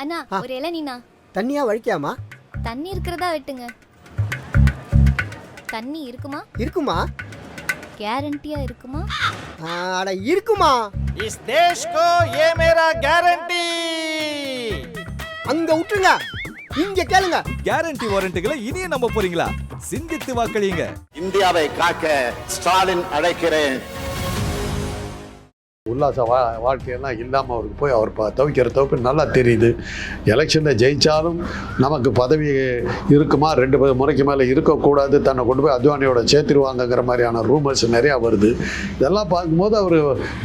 அண்ணா ஒரு இளநீண்ணா. தண்ணியா வழிக்காமா? தண்ணி இருக்கிறதா வெட்டுங்க. தண்ணி இருக்குமா? இருக்குமா? கேரண்டியா இருக்குமா? அட இருக்குமா? इस देश को ये मेरा गारंटी. அங்க விட்டுருங்க, இங்க கேளுங்க. கேரண்டி வாரண்டிகளை இனியும் நம்ப போறீங்களா? சிந்தித்து வாக்களியுங்க. இந்தியாவை காக்க ஸ்டாலின் அழைக்கிறேன். உல்லாச வாழ்க்கையெல்லாம் இல்லாமல் அவருக்கு போய் அவர் தவிக்கிற தவிப்பு நல்லா தெரியுது. எலெக்ஷனில் ஜெயித்தாலும் நமக்கு பதவி இருக்குமா, 2 முறைக்கு மேலே இருக்கக்கூடாது, தன்னை கொண்டு போய் அத்வானியோட சேர்த்துருவாங்கங்கிற மாதிரியான ரூமர்ஸ் நிறையா வருது. இதெல்லாம் பார்க்கும்போது அவர்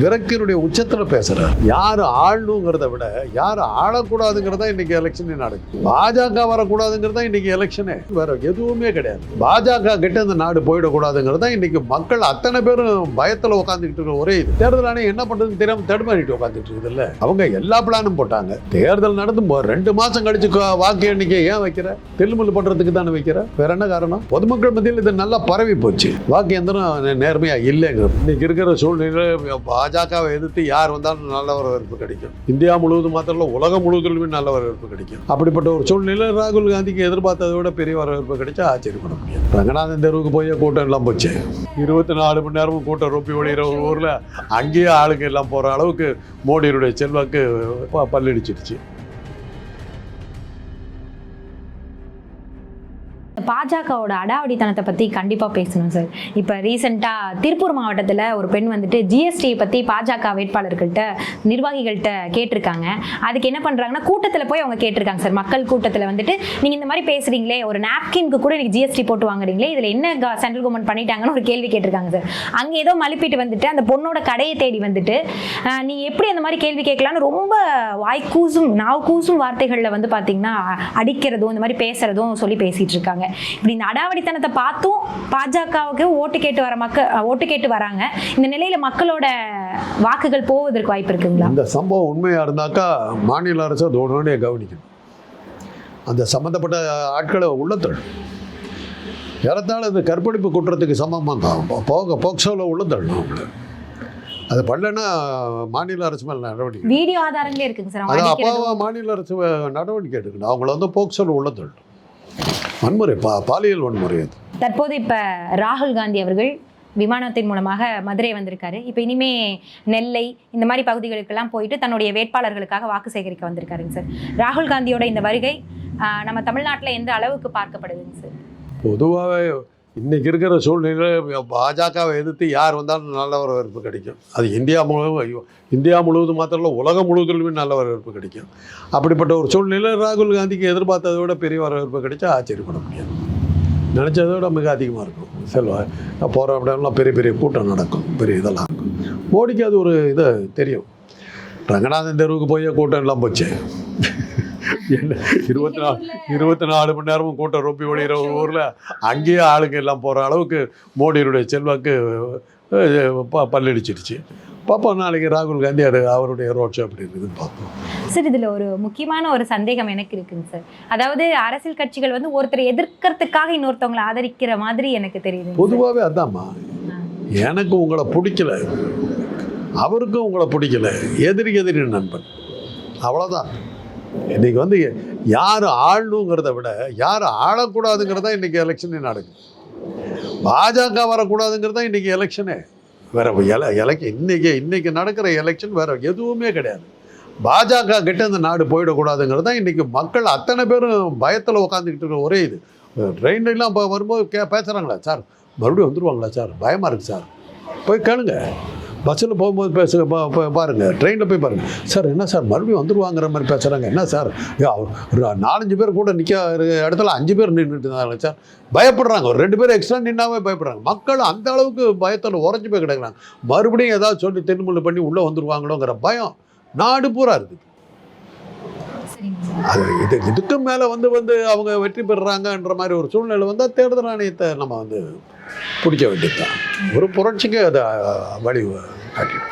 விரக்தியினுடைய உச்சத்தில் பேசுகிறார். யார் ஆளணுங்கிறத விட யார் ஆளக்கூடாதுங்கிறதா இன்றைக்கி எலெக்ஷனே நடக்குது. பாஜக வரக்கூடாதுங்கிறதா இன்றைக்கி எலெக்ஷனே, வேறு எதுவுமே கிடையாது. பாஜக கிட்ட இந்த நாடு போயிடக்கூடாதுங்கிறதா இன்றைக்கி மக்கள் அத்தனை பேரும் பயத்தில் உட்காந்துக்கிட்டு இருக்கிற ஒரே இது. தேர்தல் ஆணையம் என்ன பண்ணுறதுன்னு தெரியாமல் தடுமாறிட்டு உட்காந்துட்டு இருக்குதுல்ல. அவங்க எல்லா பிளானும் போட்டாங்க. தேர்தல் நடந்து 2 மாதம் கழிச்சு வாக்கு எண்ணிக்கை ஏன் வைக்கிற? தில்லுமுள்ளு பண்ணுறதுக்கு தானே வைக்கிற. வேற என்ன காரணம்? பொதுமக்கள் மத்தியில் இது நல்லா பரவி போச்சு. வாக்கு எந்திரம் நேர்மையாக இல்லைங்கிறது. இன்னைக்கு இருக்கிற சூழ்நிலை பாஜகவை எதிர்த்து யார் வந்தாலும் நல்ல வரவேற்பு கிடைக்கும். இந்தியா முழுவதும் மாத்திரம் இல்லை, உலகம் முழுவதுமே நல்ல வரவேற்பு கிடைக்கும். அப்படிப்பட்ட ஒரு சூழ்நிலை ராகுல் காந்திக்கு எதிர்பார்த்ததை விட பெரிய வரவேற்பு கிடைச்சா ஆச்சரியப்பட முடியாது. ரங்கநாதன் தெருவுக்கு போய் கூட்டம் எல்லாம் போச்சு. 24 மணி நேரமும் கூட்டம் ரொப்பி ஒழிகிற ஒரு ஊரில் அங்கேயே ஆளுங்க எல்லாம் போகிற அளவுக்கு மோடியுடைய செல்வாக்கு பல்லடிச்சிருச்சு. பாஜகவோட அடாவடித்தனத்தை பற்றி கண்டிப்பாக பேசணும் சார். இப்போ ரீசெண்டாக திருப்பூர் மாவட்டத்தில் ஒரு பெண் வந்துட்டு ஜிஎஸ்டியை பற்றி பாஜக வேட்பாளர்கள்ட்ட நிர்வாகிகள்கிட்ட கேட்டிருக்காங்க. அதுக்கு என்ன பண்ணுறாங்கன்னா, கூட்டத்தில் போய் அவங்க கேட்டிருக்காங்க சார். மக்கள் கூட்டத்தில் வந்துட்டு நீங்கள் இந்த மாதிரி பேசுகிறீங்களே, ஒரு நாப்கின்க்கு கூட எனக்கு ஜிஎஸ்டி போட்டு வாங்குறீங்களே, இதில் என்ன சென்ட்ரல் கவர்மெண்ட் பண்ணிட்டாங்கன்னு ஒரு கேள்வி கேட்டிருக்காங்க சார். அங்கே ஏதோ மழுப்பிட்டு வந்துட்டு அந்த பொண்ணோட கடையை தேடி வந்துட்டு நீ எப்படி அந்த மாதிரி கேள்வி கேட்கலான்னு ரொம்ப நாவ் கூசும் வார்த்தைகளில் வந்து பார்த்தீங்கன்னா அடிக்கிறதும் இந்த மாதிரி பேசுகிறதும் சொல்லி பேசிகிட்டு இருக்காங்க. இப்படி இந்த அடாவடித்தனத்தை பார்த்தும் பாஜகவுக்கு ஓட்டு கேட்டு வராங்க. இந்த நிலையில மக்களோட வாக்குகள் போவதற்கு வாய்ப்பு இருக்குங்களா? இந்த சம்பவம் உண்மையா இருந்தாக்கா மாநில அரசு அது உடனே கவனிக்கணும். அந்த சம்பந்தப்பட்ட ஆட்களை உள்ளத்தள் ஏறத்தாழ இந்த கற்பழிப்பு குற்றத்துக்கு சமமாக தான் போக்சோவில் உள்ளத்தள்ளணும் அவங்கள. அது பண்ணலன்னா மாநில அரசு மேலே நடவடிக்கை, வீடியோ ஆதாரங்களே இருக்குங்க சார். அது அப்பாவா மாநில அரசு நடவடிக்கை எடுக்கணும். அவங்கள வந்து போக்சோவில் உள்ளத்தள்ளணும். வன்முறை, பாலியல் வன்முறை. அது தற்போது இப்ப ராகுல் காந்தி அவர்கள் விமானத்தின் மூலமாக மதுரை வந்திருக்காரு. இப்போ இனிமே நெல்லை இந்த மாதிரி பகுதிகளுக்கெல்லாம் போயிட்டு தன்னுடைய வேட்பாளர்களுக்காக வாக்கு சேகரிக்க வந்திருக்காருங்க சார். ராகுல் காந்தியோட இந்த வருகை நம்ம தமிழ்நாட்டில் எந்த அளவுக்கு பார்க்கப்படுதுங்க சார்? பொதுவாகவே இன்றைக்கி இருக்கிற சூழ்நிலை பாஜகவை எதிர்த்து யார் வந்தாலும் நல்ல வரவேற்பு கிடைக்கும். அது இந்தியா முழுவதும் மாத்திரம் இல்லை, உலகம் முழுவதுமே நல்ல வரவேற்பு கிடைக்கும். அப்படிப்பட்ட ஒரு சூழ்நிலை ராகுல் காந்திக்கு எதிர்பார்த்ததை விட பெரிய வரவேற்பு கிடைச்சா ஆச்சரியப்பட முடியாது. நினச்சதை விட மிக அதிகமாக இருக்கும். போகிற இடம்லாம் பெரிய பெரிய கூட்டம் நடக்கும், பெரிய இதெல்லாம் இருக்கும். மோடிக்கு அது ஒரு இதை தெரியும். ரங்கநாதன் தெருவுக்கு போய் கூட்டம் எல்லாம் போச்சு. 24 மணி நேரமும் கூட்டம் ரொப்பி ஒழிகிற ஒரு ஊரில் அங்கேயே ஆளுங்க எல்லாம் போகிற அளவுக்கு மோடியுடைய செல்வாக்கு பல்லடிச்சிருச்சு. பார்ப்போம் நாளைக்கு ராகுல் காந்தி அவருடைய ரோட் ஷோ அப்படி இருக்குதுன்னு பார்ப்போம் சார். இதில் ஒரு முக்கியமான ஒரு சந்தேகம் எனக்கு இருக்குங்க சார். அதாவது அரசியல் கட்சிகள் வந்து ஒருத்தரை எதிர்க்கிறதுக்காக இன்னொருத்தவங்களை ஆதரிக்கிற மாதிரி எனக்கு தெரியுது. பொதுவாகவே அதாம்மா, எனக்கு உங்களை பிடிக்கல, அவருக்கும் உங்களை பிடிக்கல, எதிரி நண்பன், அவ்வளோதான். இன்றைக்கி வந்து யார் ஆளணுங்கிறத விட யார் ஆளக்கூடாதுங்கிறதா இன்றைக்கி எலெக்ஷனே நடக்குது. பாஜக வரக்கூடாதுங்கிறதா இன்றைக்கி எலெக்ஷனே. வேறு இன்றைக்கி நடக்கிற எலெக்ஷன் வேறு எதுவுமே கிடையாது. பாஜக கிட்ட இந்த நாடு போயிடக்கூடாதுங்கிறது தான் இன்றைக்கி மக்கள் அத்தனை பேரும் பயத்தில் உட்காந்துக்கிட்டு இருக்கிற ஒரே இது. ட்ரெயின்லாம் இப்போ வரும்போது பேசுகிறாங்களா சார், மறுபடியும் வந்துடுவாங்களா சார், பயமாக இருக்குது சார், போய் கேளுங்க. பஸ்ஸில் போகும்போது பாருங்கள், ட்ரெயினில் போய் பாருங்கள், சார் என்ன சார் மறுபடியும் வந்துடுவாங்கிற மாதிரி பேசுகிறாங்க. என்ன சார், 4-5 பேர் கூட நிற்க இடத்துல 5 பேர் நின்றுட்டு இருந்தாங்க சார், பயப்படுறாங்க. ஒரு 2 பேர் எக்ஸ்ட்ரா நின்னாவே பயப்படுறாங்க. மக்கள் அந்த அளவுக்கு பயத்தில் உறைஞ்சி போய் கிடக்குறாங்க. மறுபடியும் ஏதாவது சொல்லி தென்முள்ளு பண்ணி உள்ளே வந்துடுவாங்களோங்கிற பயம் நாடு பூரா இருக்குது. அது இதுக்கு மேலே வந்து அவங்க வெற்றி பெறுறாங்கன்ற மாதிரி ஒரு சூழ்நிலை வந்தால் தேர்தல் ஆணையத்தை நம்ம வந்து பிடிக்க வேண்டியது தான். ஒரு புரட்சிக்கு அதை வழி காட்டிடும்.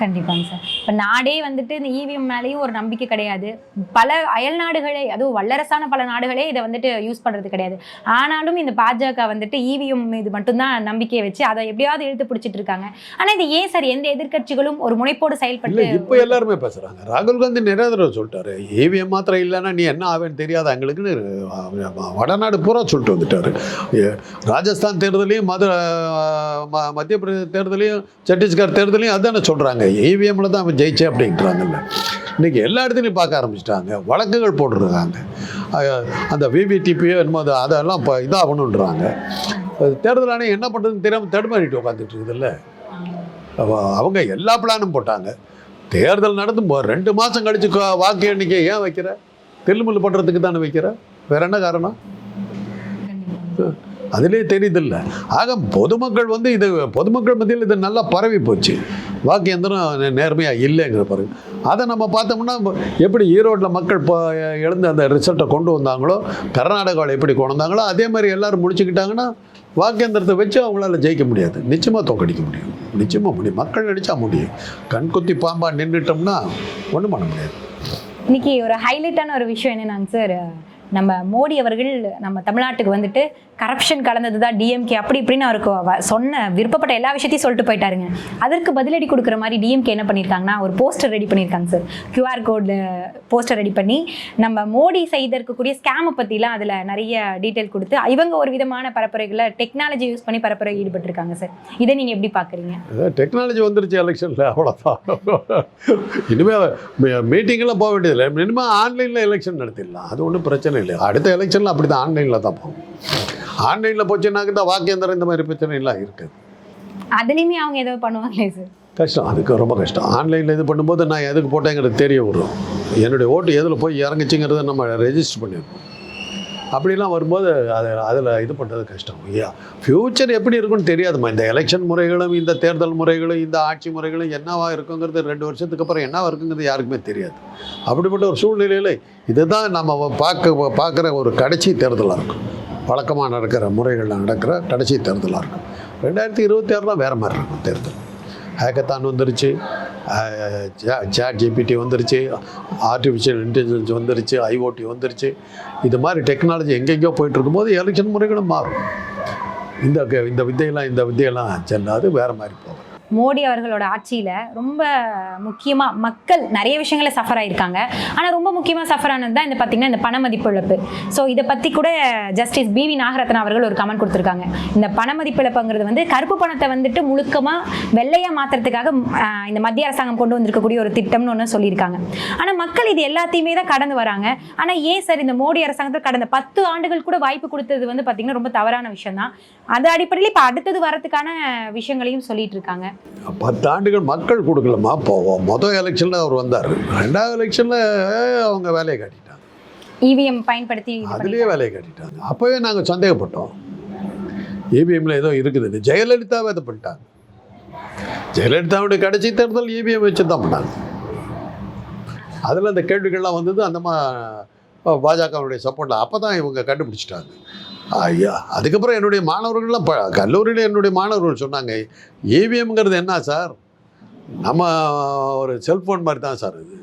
கண்டிப்பாங்க சார். இப்போ நாடே வந்துட்டு இந்த இவிஎம் மேலேயும் ஒரு நம்பிக்கை கிடையாது. பல அயல் நாடுகளே, அதுவும் வல்லரசான பல நாடுகளே இதை வந்துட்டு யூஸ் பண்ணுறது கிடையாது. ஆனாலும் இந்த பாஜக வந்துட்டு இவிஎம் மீது மட்டும்தான் நம்பிக்கையை வச்சு அதை எப்படியாவது இழுத்து பிடிச்சிட்டு இருக்காங்க. ஆனால் இது ஏன் சார் எந்த எதிர்க்கட்சிகளும் ஒரு முனைப்போடு செயல்பட்டு? இப்போ எல்லாருமே பேசுகிறாங்க. ராகுல் காந்தி நிறைய தடவை சொல்லிட்டாரு, இவிஎம் மாத்திரம் இல்லைன்னா நீ என்ன ஆவேன்னு தெரியாது எங்களுக்குன்னு. வடநாடு பூரா சொல்லிட்டு வந்துட்டாரு. ராஜஸ்தான் தேர்தலையும் மத்திய பிரதேச தேர்தலையும் சத்தீஸ்கர் தேர்தலையும் அதானே சொல்கிறாங்க, இவிஎம்மில் தான் அவன் ஜெயிச்சே அப்படின்றாங்கல்ல. இன்றைக்கி எல்லா இடத்துலையும் பார்க்க ஆரம்பிச்சிட்டாங்க, வழக்குகள் போட்டுருக்காங்க. அந்த விவிடிபி என்னமோ அதெல்லாம் இப்போ இதாகணுன்றாங்க. தேர்தல் ஆணையம் என்ன பண்ணுறதுன்னு தெரியாமல் தடுமாறிட்டு உட்காந்துட்டு இருக்குதுல்ல. அவங்க எல்லா பிளானும் போட்டாங்க. தேர்தல் நடந்து 2 மாதம் கழித்து வாக்கு எண்ணிக்கை ஏன் வைக்கிற? தில்லுமுள்ளு பண்ணுறதுக்கு தானே வைக்கிற, வேற என்ன காரணம்? அதிலே தெரியுதில்ல. ஆக பொதுமக்கள் வந்து இது பொதுமக்கள் மத்தியில் இது நல்லா பரவி போச்சு. வாக்கு எந்திரம் நேர்மையாக இல்லைங்கிற பிறகு அதை நம்ம பார்த்தோம்னா எப்படி ஈரோட்டில் மக்கள் இப்போ எழுந்து அந்த ரிசல்ட்டை கொண்டு வந்தாங்களோ, கர்நாடகாவில் எப்படி கொண்டு வந்தாங்களோ, அதே மாதிரி எல்லோரும் முடிச்சுக்கிட்டாங்கன்னா வாக்கு எந்திரத்தை வச்சு அவங்களால ஜெயிக்க முடியாது. நிச்சயமாக தோக்கடிக்க முடியும், நிச்சயமாக முடியும். மக்கள் நினச்சா முடியும். கண்குத்தி பாம்பாக நின்றுட்டோம்னா ஒன்றும் பண்ண முடியாது. இன்னைக்கு ஒரு ஹைலைட்டான ஒரு விஷயம் என்னன்னாங்க சார், நம்ம மோடி அவர்கள் நம்ம தமிழ்நாட்டுக்கு வந்துட்டு கரப்ஷன் கலந்தது தான் டிஎம்கே அப்படி இப்படின்னு அவருக்கு சொன்ன விருப்பப்பட்ட எல்லா விஷயத்தையும் சொல்லிட்டு போயிட்டாருங்க. அதற்கு பதிலடி கொடுக்குற மாதிரி டிஎம்கே என்ன பண்ணியிருக்காங்கன்னா ஒரு போஸ்டர் ரெடி பண்ணியிருக்காங்க சார். கியூஆர் கோடில் போஸ்டர் ரெடி பண்ணி நம்ம மோடி செய்திருக்கக்கூடிய ஸ்கேமை பற்றிலாம் அதில் நிறைய டீட்டெயில் கொடுத்து இவங்க ஒரு விதமான பரப்புரைகளை டெக்னாலஜி யூஸ் பண்ணி பரப்புரை ஈடுபட்டிருக்காங்க சார். இதை நீங்கள் எப்படி பார்க்குறீங்க? டெக்னாலஜி வந்துருச்சு எலெக்ஷனில், அவ்வளோதான். இனிமேல் மீட்டிங்கெல்லாம் போக வேண்டியதில்லை. இனிமேல் ஆன்லைனில் எலெக்ஷன் நடத்திடலாம், அது ஒன்றும் பிரச்சனை இல்லை. அடுத்த எலெக்ஷனில் அப்படி தான் ஆன்லைனில் தான் போகும். ஆன்லைனில் போச்சுன்னாக்க தான் வாக்கேந்திரம் இந்த மாதிரி பிரச்சனைலாம் இருக்குது. அதுலேயுமே அவங்க ஏதோ பண்ணுவாங்களே சார்? கஷ்டம், அதுக்கு ரொம்ப கஷ்டம். ஆன்லைனில் இது பண்ணும்போது நான் எதுக்கு போட்டேங்கிறது தெரிய வரும். என்னுடைய ஓட்டு எதில் போய் இறங்குச்சுங்கிறத நம்ம ரெஜிஸ்டர் பண்ணியிருக்கோம். அப்படிலாம் வரும்போது அதில் இது பண்ணுறது கஷ்டம். ஃப்யூச்சர் எப்படி இருக்குன்னு தெரியாதுமா. இந்த எலெக்ஷன் முறைகளும் இந்த தேர்தல் முறைகளும் இந்த ஆட்சி முறைகளும் என்னவா இருக்குங்கிறது 2 வருஷத்துக்கு அப்புறம் என்னவா இருக்குங்கிறது யாருக்குமே தெரியாது. அப்படிப்பட்ட ஒரு சூழ்நிலையில் இதுதான் நம்ம பார்க்குற ஒரு கடைசி தேர்தலாக இருக்கும். வழக்கமாக நடக்கிற முறைகளில் நடக்கிற கடைசி தேர்தலாக இருக்கும். 2026 வேறு மாதிரி இருக்கும் தேர்தல். ஹேக்கத்தான் வந்துருச்சு, ChatGPT வந்துருச்சு, ஆர்டிஃபிஷியல் இன்டெலிஜென்ஸ் வந்துருச்சு, IoT வந்துருச்சு. இது மாதிரி டெக்னாலஜி எங்கெங்கேயோ போயிட்டு இருக்கும்போது எலெக்ஷன் முறைகளும் மாறும். இந்த வித்தையெல்லாம் செல்லாது, வேறு மாதிரி போகும். மோடி அவர்களோட ஆட்சியில் ரொம்ப முக்கியமாக மக்கள் நிறைய விஷயங்களை சஃபர் ஆகியிருக்காங்க. ஆனால் ரொம்ப முக்கியமாக சஃபர் ஆனது தான் இந்த பார்த்திங்கன்னா இந்த பண மதிப்பு இழப்பு. ஸோ இதை பற்றி கூட ஜஸ்டிஸ் BV நாகரத்னா அவர்கள் ஒரு கமெண்ட் கொடுத்துருக்காங்க. இந்த பண மதிப்பு இழப்புங்கிறது வந்து கருப்பு பணத்தை வந்துட்டு முழுக்கமாக வெள்ளையாக மாற்றுறதுக்காக இந்த மத்திய அரசாங்கம் கொண்டு வந்திருக்கக்கூடிய ஒரு திட்டம்னு ஒன்று சொல்லியிருக்காங்க. ஆனால் மக்கள் இது எல்லாத்தையுமே தான் கடந்து வராங்க. ஆனால் ஏன் சார் இந்த மோடி அரசாங்கத்தில் கடந்த 10 ஆண்டுகள் கூட வாய்ப்பு கொடுத்தது வந்து பார்த்திங்கன்னா ரொம்ப தவறான விஷயம் தான். அது அடிப்படையில் இப்போ அடுத்தது வரதுக்கான விஷயங்களையும் சொல்லிட்டு இருக்காங்க. 10 ஆண்டுகள் மக்கள் கொடுக்கலமா. போவோம் மொதல் எலெக்ஷனில் அவர் வந்தார், 2வது எலெக்ஷனில் அவங்க வேலையை காட்டிட்டாங்க, இவிஎம் பயன்படுத்தி அதுலேயே வேலையை காட்டிட்டாங்க. அப்போவே நாங்கள் சந்தேகப்பட்டோம் இவிஎம்மில் ஏதோ இருக்குதுன்னு. ஜெயலலிதாவை அதை பண்ணிட்டாங்க. ஜெயலலிதாவுடைய கடைசி தேர்தல் இவிஎம் வச்சு தான் பண்ணாங்க. அதில் அந்த கேள்விகள்லாம் வந்தது அந்த பாஜகவுடைய சப்போர்ட்டில். அப்போ தான் இவங்க கண்டுபிடிச்சிட்டாங்க. ஐயா, அதுக்கப்புறம் என்னுடைய மாணவர்கள்லாம் கல்லூரியில் என்னுடைய மாணவர்கள் சொன்னாங்க, இவிஎம்ங்கிறது என்ன சார், நம்ம ஒரு செல்ஃபோன் மாதிரி தான் சார், இது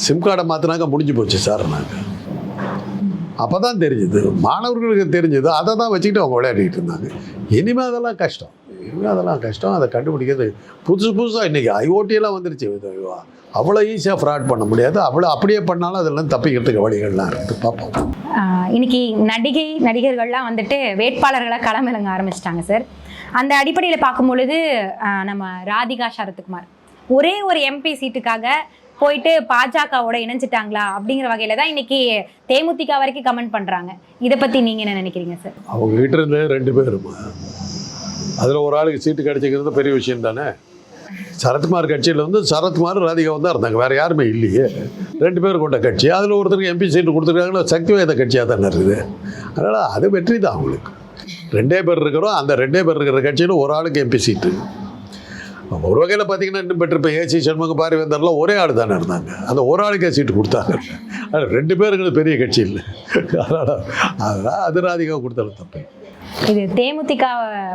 சிம் கார்டை மாற்றினாக்க முடிஞ்சு போச்சு சார். நாங்கள் அப்போ தான் தெரிஞ்சுது, மாணவர்களுக்கு தெரிஞ்சுது. அதை தான் வச்சுக்கிட்டு அவங்க விளையாடிட்டு இருந்தாங்க. இனிமேல் அதெல்லாம் கஷ்டம். அதை கண்டுபிடிக்கிறது புதுசாக இன்றைக்கி IoT வந்துருச்சு. அவ்வளோ ஈஸியாக ஃப்ராட் பண்ண முடியாது. அப்படியே பண்ணாலும் அதெல்லாம் தப்பிக்கிறதுக்கு வழிகள்லாம் இருக்குது. பார்ப்போம். இன்னைக்கு நடிகர்கள்லாம் வந்துட்டு வேட்பாளர்களாக களமிறங்க ஆரம்பிச்சிட்டாங்க சார். அந்த அடிப்படையில் பார்க்கும்பொழுது நம்ம ராதிகா சரத்குமார் ஒரே ஒரு MP சீட்டுக்காக போயிட்டு பாஜகவோட இணைஞ்சிட்டாங்களா அப்படிங்கிற வகையில் தான் இன்னைக்கு தேமுதிக வரைக்கும் கமெண்ட் பண்ணுறாங்க. இதை பற்றி நீங்கள் என்ன நினைக்கிறீங்க சார்? அவங்க கிட்ட இருந்து 2 பேருமா, அதில் ஒரு ஆளுக்கு சீட்டு கிடைச்சிக்கிறது பெரிய விஷயம் தானே. சரத்குமார் கட்சியில் வந்து சரத்குமார் ராதிகா தான் இருந்தாங்க, வேறு யாருமே இல்லையே. 2 பேர் கொண்ட கட்சி. அதில் ஒருத்தருக்கு MP சீட்டு கொடுத்துருக்காங்களோ, சக்திவேத கட்சியாக தானே இருக்குது. அதனால் அது வெற்றி தான் அவங்களுக்கு. 2 பேர் இருக்கிறோம். அந்த 2 பேர் இருக்கிற கட்சியில் ஒரு ஆளுக்கு MP சீட்டு. ஒரு வகையில் பார்த்தீங்கன்னா இன்னும் பெற்று. இப்போ AC சண்முக பாரிவேந்தர்லாம் ஒரே ஆள் தானே இருந்தாங்க. அந்த ஒரு ஆளுக்கே சீட்டு கொடுத்தாங்க. அது 2 பேருங்கிறது பெரிய கட்சி இல்லை. அதனால் அது ராதிகா கொடுத்தாலும் தப்பு. இது தேமுதிக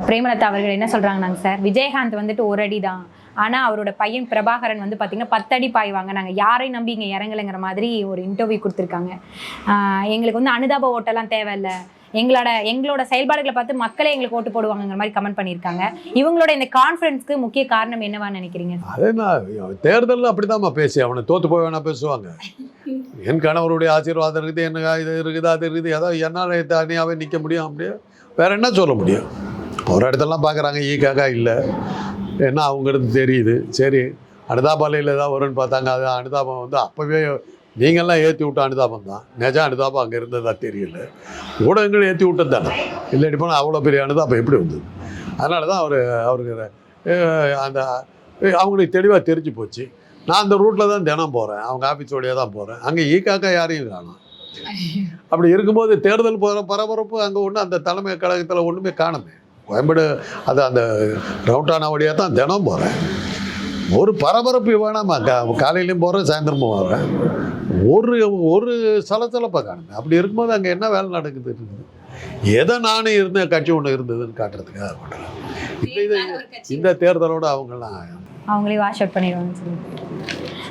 பிரேமலதா அவர்கள் என்ன சொல்கிறாங்கன்னாங்க சார், விஜயகாந்த் வந்துட்டு ஒரு அடி தான், ஆனால் அவரோட பையன் பிரபாகரன் வந்து பார்த்திங்கன்னா 10 அடி பாய்வாங்க, நாங்கள் யாரையும் நம்பி இங்கே இறங்கலைங்கிற மாதிரி ஒரு இன்டர்வியூ கொடுத்துருக்காங்க. எங்களுக்கு வந்து அனுதாப ஓட்டெல்லாம் தேவையில்லை, எங்களோட செயல்பாடுகளை பார்த்து மக்களே எங்களுக்கு ஓட்டு போடுவாங்கிற மாதிரி கமெண்ட் பண்ணியிருக்காங்க. இவங்களோட இந்த கான்ஃபிடன்ஸ்க்கு முக்கிய காரணம் என்னவான்னு நினைக்கிறீங்க? அதே நான் தேர்தலில் அப்படிதாம்மா பேசி அவனை தோற்று போய் வேணா பேசுவாங்க. என் கணவருடைய ஆசீர்வாதம் இருக்குது, என்ன இது இருக்குது அது இருக்குது, ஏதாவது என்னால் தனியாகவே நிற்க முடியும், அப்படியே வேற என்ன சொல்ல முடியும்? ஒரு இடத்துலலாம் பார்க்குறாங்க ஈக்காக்கா இல்லை, என்ன அவங்களுக்கு தெரியுது. சரி அனுதாபாலையில் ஏதாவது வரும்னு பார்த்தாங்க. அது அனுதாபம் வந்து அப்போவே நீங்கள்லாம் ஏற்றி விட்ட அனுதாபம் தான், நிஜம் அனுதாபம் அங்கே இருந்ததா தெரியல, ஊடகங்கள் ஏற்றி விட்டது தானே. இல்லாட்டி போனால் அவ்வளோ பெரிய அனுதாபம் எப்படி வந்தது? அதனால தான் அவருக்கு அந்த அவங்களுக்கு தெளிவாக தெரிஞ்சு போச்சு. நான் அந்த ரூட்டில் தான் தினம் போகிறேன், அவங்க ஆஃபீஸ் வழியாக தான் போகிறேன். அங்கே ஈக்காக்கா யாரையும் காணும். அப்படி இருக்கும்போது தேர்தல் போகிற பரபரப்பு அங்கே ஒன்று அந்த தலைமை கழகத்தில் ஒன்றுமே காணுமே. கோயம்பேடு அது அந்த ரவுண்டானா வழியாக தான் தினம் போகிறேன். ஒரு பரபரப்பு வேணாமா, காலையிலையும் போகிறேன் சாயந்தரமும் வர்றேன், ஒரு சலசலப்பாக காணுமே. அப்படி இருக்கும்போது அங்கே என்ன வேலை நடக்குது இருக்குது? எதை நானும் இருந்தேன் கட்சி ஒன்று இருந்ததுன்னு காட்டுறதுக்காக பண்ணுறேன். இந்த தேர்தலோடு அவங்களே வாஷ் அவுட் பண்ணிடுவாங்க சொல்லி.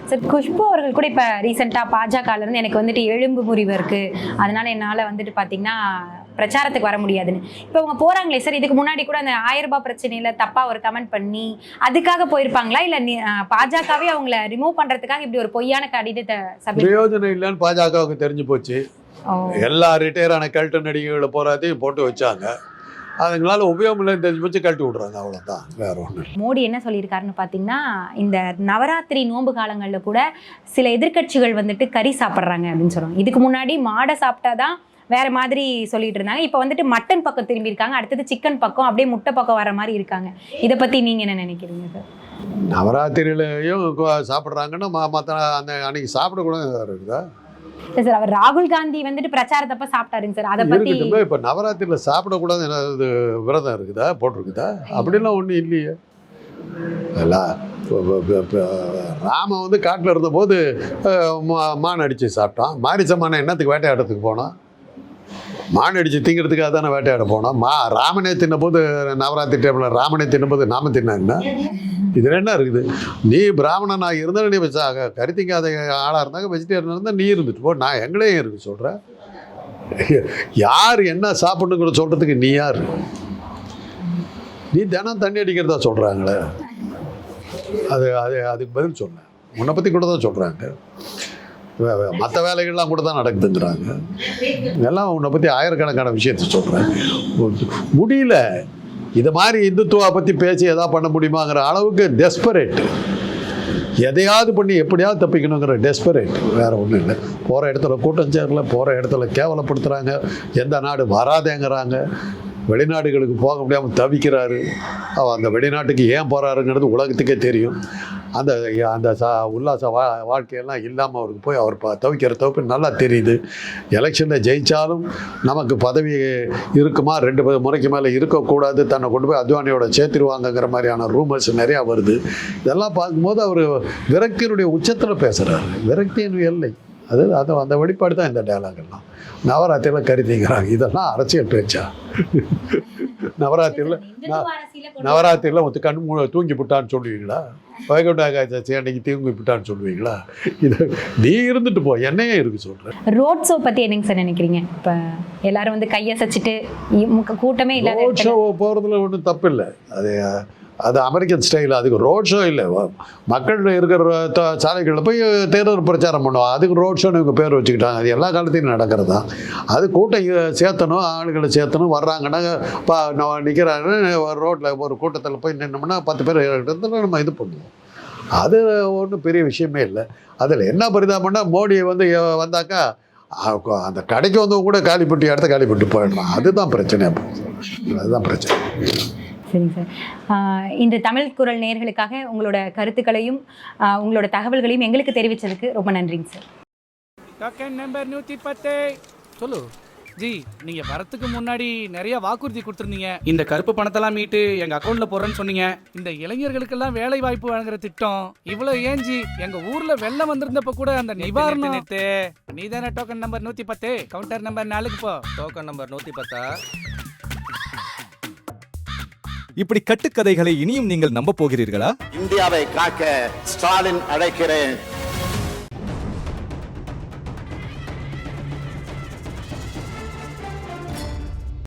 சார், குஷ்பு அவர்கள் கூட இப்போ ரீசெண்டாக பாஜகலேருந்து எனக்கு வந்துட்டு எலும்பு முறிவு இருக்குது, அதனால் என்னால் வந்துட்டு பார்த்திங்கன்னா பிரச்சாரத்துக்கு வர முடியாதுன்னு இப்போ அவங்க போகிறாங்களே சார். இதுக்கு முன்னாடி கூட அந்த 1000 ரூபாய் பிரச்சனையில் தப்பாக ஒரு கமெண்ட் பண்ணி அதுக்காக போயிருப்பாங்களா, இல்லை பாஜகவே அவங்கள ரிமூவ் பண்ணுறதுக்காக இப்படி ஒரு பொய்யான கடிதத்தை பிரயோஜனம் இல்லைன்னு பாஜகவுக்கு தெரிஞ்சு போச்சு. எல்லா ரிட்டையரான கல்ட்டு நடிகைகளை போராத்தையும் போட்டு வச்சாங்க. அதுங்களால உபயோகம் இல்லைன்னு தெரிஞ்சு போச்சு, கழட்டி விட்றாங்க, அவ்வளோதான், வேற ஒன்று. மோடி என்ன சொல்லியிருக்காருன்னு பார்த்தீங்கன்னா, இந்த நவராத்திரி நோன்பு காலங்களில் கூட சில எதிர்க்கட்சிகள் வந்துட்டு கறி சாப்பிட்றாங்க அப்படின்னு சொல்கிறாங்க. இதுக்கு முன்னாடி மாடை சாப்பிட்டாதான் வேற மாதிரி சொல்லிட்டு இருந்தாங்க, இப்போ வந்துட்டு மட்டன் பக்கம் திரும்பியிருக்காங்க, அடுத்தது சிக்கன் பக்கம், அப்படியே முட்டை பக்கம் வர மாதிரி இருக்காங்க. இதை பற்றி நீங்கள் என்ன நினைக்கிறீங்க சார்? நவராத்திரியிலையும் சாப்பிட்றாங்கன்னா மற்ற அந்த அன்னைக்கு சாப்பிடக்கூடாது இருக்குதா சார்? அவர் ராகுல் காந்தி வந்துட்டு பிரச்சாரத்தப்ப சாப்பிட்டாருங்க சார், அதை பற்றி இப்போ நவராத்திரியில் சாப்பிடக்கூடாது என்ன விரதம் இருக்குதா, போட்டிருக்குதா? அப்படிலாம் ஒன்றும் இல்லையே. ராம வந்து காட்டில் இருந்தபோது மான் அடித்து சாப்பிட்டான். மாரிச மானை என்னத்துக்கு வேட்டையாடுறதுக்கு போனான்? மான் அடித்து திங்கிறதுக்காக தானே வேட்டையாட போனோம். ராமனே தின்னபோது நவராத்திரி டைமில் ராமனே தின்னும்போது நாம தின்ன என்ன? இதில் என்ன இருக்குது? நீ பிராமணனாக இருந்தாலும் நீ கருத்திக்காத ஆளாக இருந்தாங்க, வெஜிடேரியன் இருந்தால் நீ இருந்துட்டு போ, நான் எங்களையும் இருக்கு சொல்கிறேன். யார் என்ன சாப்பிடணுங்கிற சொல்கிறதுக்கு நீ யார்? நீ தினம் தண்ணி அடிக்கிறதா சொல்கிறாங்களே, அதுக்கு பதில் சொன்னேன். உன்னை பற்றி கூட தான் சொல்கிறாங்க, மற்ற வேலைகள்லாம் கூட தான் நடக்குதுங்கிறாங்க. இதெல்லாம் உன்னை பற்றி ஆயிரக்கணக்கான விஷயத்தை சொல்கிறேன். முடியல. இது மாதிரி இந்துத்துவா பற்றி பேசி எதாவது பண்ண முடியுமாங்கிற அளவுக்கு டெஸ்பரேட், எதையாவது பண்ணி எப்படியாவது தப்பிக்கணுங்கிற டெஸ்பரேட், வேறு ஒன்றும் இல்லை. போகிற இடத்துல கூட்டம் சேரல, போகிற இடத்துல கேவலப்படுத்துகிறாங்க, எந்த நாடு வராதேங்கிறாங்க, வெளிநாடுகளுக்கு போக முடியாமல் தவிக்கிறாரு. அந்த வெளிநாட்டுக்கு ஏன் போகிறாருங்கிறது உலகத்துக்கே தெரியும். அந்த உல்லாச வாழ்க்கையெல்லாம் இல்லாமல் அவருக்கு போய் அவர் தவிக்கிற தவிப்பு நல்லா தெரியுது. எலெக்ஷனில் ஜெயித்தாலும் நமக்கு பதவி இருக்குமா, 2 முறைக்கு மேலே இருக்கக்கூடாது, தன்னை கொண்டு போய் அத்வானியோட சேர்த்துருவாங்கங்கிற மாதிரியான ரூமர்ஸ் நிறையா வருது. இதெல்லாம் பார்க்கும்போது அவர் விரக்தியினுடைய உச்சத்தில் பேசுகிறாரு. விரக்தியின் எல்லை அது அந்த வெளிப்பாடு தான் இந்த டயலாக்லாம். நவராத்திரியில் கருதிங்கிறாங்க, இதெல்லாம் அரசியல் பேச்சா? நவராத்திரியில் ஒத்து கண் தூங்கி விட்டான்னு சொல்லுவீங்களா? வைகுண்ட ஏகாதசி அன்னைக்கு தூங்கி விட்டான்னு சொல்லுவீங்களா? இது நீ இருந்துட்டு போ, என்னையே இருக்கு சொல்கிறேன். ரோட் ஷோ பற்றி என்னங்க சார் நினைக்கிறீங்க? இப்போ எல்லாரும் வந்து கையசைச்சிட்டு கூட்டமே இல்லை, ரோட் ஷோ போகிறதுல ஒன்றும் தப்பு இல்லை. அது அமெரிக்கன் ஸ்டைல். அதுக்கு ரோட் ஷோ இல்லை, மக்கள் இருக்கிற சாலைகளில் போய் தேர்தல் பிரச்சாரம் பண்ணுவோம். அதுக்கு ரோட் ஷோன்னு இவங்க பேர் வச்சுக்கிட்டாங்க. அது எல்லா காலத்தையும் நடக்கிறது தான். அது கூட்டம் சேர்த்தணும், ஆளுகளை சேர்த்தணும். வர்றாங்கன்னா நிற்கிறாங்க ரோட்டில் ஒரு கூட்டத்தில் போய் நின்னோம்னா 10 பேர் இடத்துல நம்ம இது பண்ணுவோம். அது ஒன்றும் பெரிய விஷயமே இல்லை. அதில் என்ன பரிதாபம்னா, மோடி வந்து வந்தாக்கா அந்த கடைக்கு வந்தவங்க கூட காலிப்பட்டு இடத்த காலிப்பட்டு போயிடலாம். அதுதான் பிரச்சனை. அதுதான் பிரச்சனை. சரிங்க சார், இன்று தமிழ் குரல் நேயர்களுக்காக உங்களோட கருத்துக்களையும் உங்களோட தகவல்களையும் எங்களுக்கு தெரிவித்ததுக்கு ரொம்ப நன்றிங்க சார். டோக்கன் நம்பர் 110 சொல்லு ஜி. நீங்க வரத்துக்கு முன்னாடி நிறைய வாக்குறுதி கொடுத்துருந்தீங்க. இந்த கருப்பு பணத்தெல்லாம் மீட்டு எங்க அக்கௌண்ட்ல போறேன்னு சொன்னீங்க. இந்த இளைஞர்களுக்கெல்லாம் வேலை வாய்ப்பு வழங்குற திட்டம் இவ்வளவு ஏன் ஜி? எங்க ஊர்ல வெள்ளம் வந்திருந்தப்ப கூட அந்த நிவாரணம் நீ தானே டோக்கன் நம்பர் 110 கவுண்டர் நம்பர் 4க்கு போ. டோக்கன் நம்பர் 110 இப்படி கட்டுக்கதைகளை இனியும் நீங்கள் நம்ப போகிறீர்களா? இந்தியாவை காக்க ஸ்டாலின் அழைக்கிறேன்.